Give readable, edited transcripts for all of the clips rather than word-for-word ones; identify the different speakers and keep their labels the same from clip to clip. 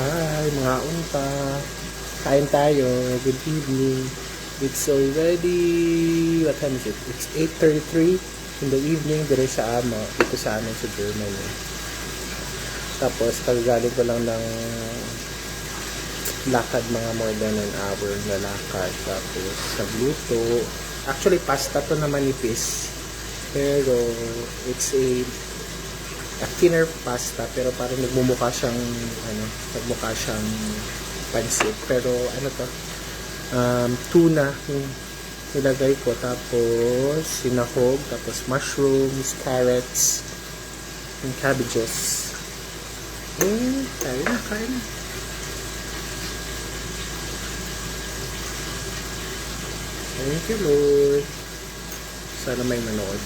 Speaker 1: Hi, mga unta. Kain tayo. Good evening. It's already, what time is it? It's 8:33 in the evening dire sa dito sa amin sa Germany. Tapos, kagagaling ko lang ng lakad, mga more than an hour na lakad. Tapos, nagluto. Actually, pasta to na manipis. Pero, it's a thinner pasta, pero parang nagmumukha siyang pansit. Pero to, tuna yung nilagay ko, tapos sinahog, tapos mushrooms, carrots, and cabbages. Kain na. Thank you, Lord. Sana may manood.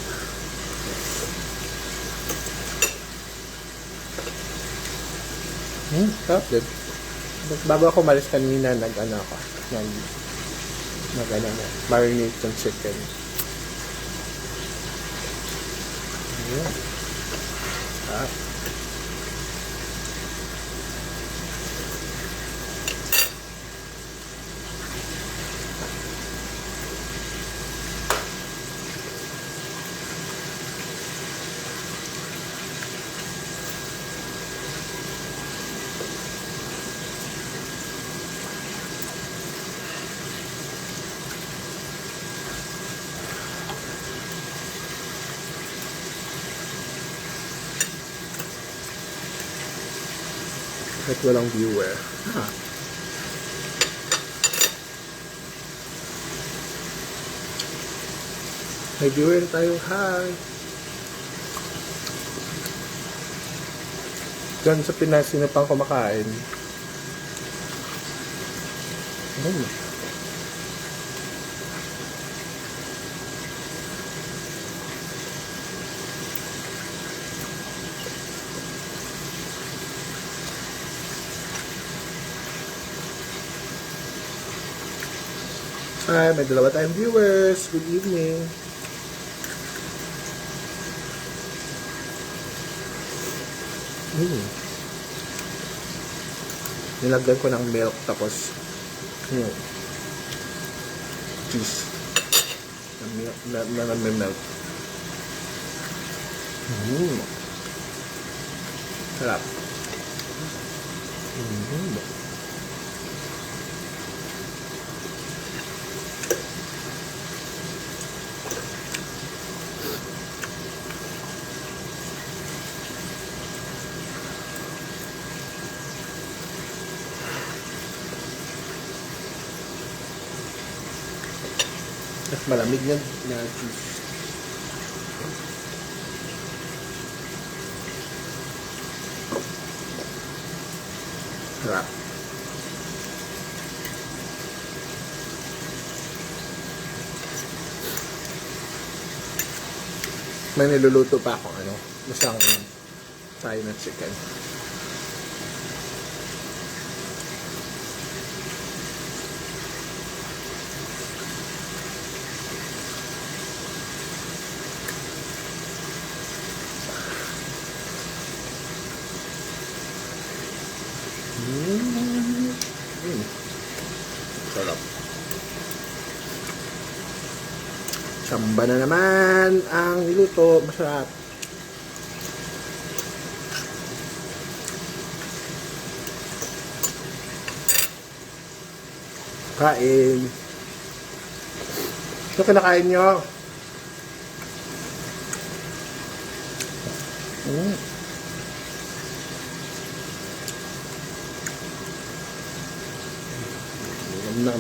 Speaker 1: Sarap din. Bago ako malis kanina, marinate ng chicken. Sarap. At walang viewer. May viewer tayo. Hi! Diyan sa Pinas, sino pang kumakain? Hi, may dalawa tayong viewers. Good evening. Nilagyan ko ng milk, tapos cheese na melt. Sarap. At malamig na juice. Sarap. May niluluto pa akong isang China chicken. Sarap. Samba na naman ang niluto. Masarap. Kain. Ito kinakain nyo. Nam.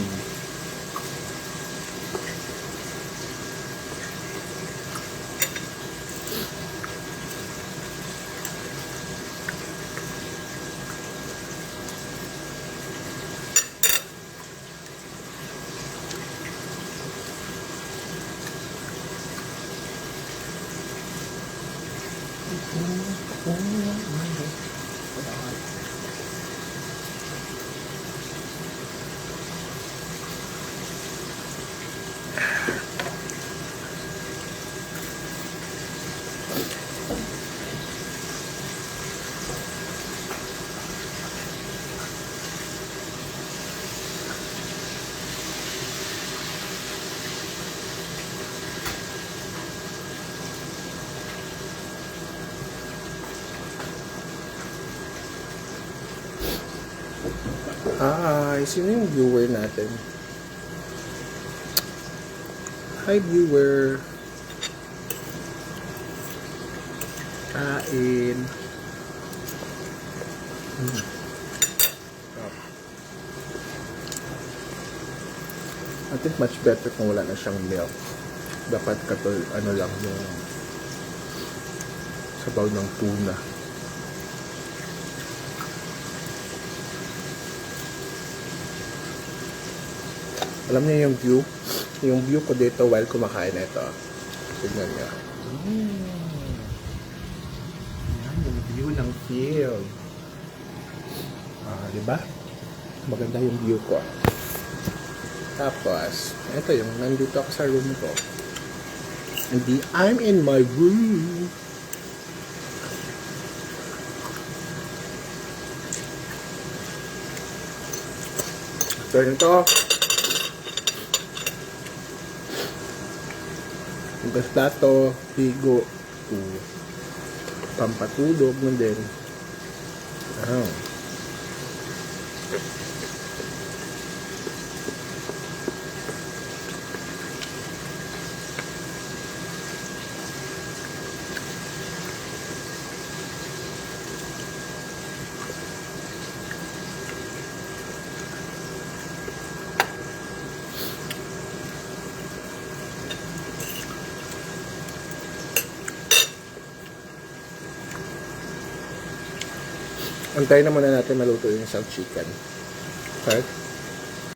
Speaker 1: Hi, sino yung viewer natin? Hi, viewer. Kain. I think much better kung wala na siyang milk. Dapat ano lang yung sabaw ng tuna. Alam niyo yung view? Yung view ko dito while kumakain ito. Tignan niyo. Yan yung view ng field. Diba? Maganda yung view ko. Tapos, ito yung nandito ako sa room ko. I'm in my room. So, ito. Hugas plato, pigo, pampatulog mo din. Antayin na muna natin maluto yung isang chicken. Okay?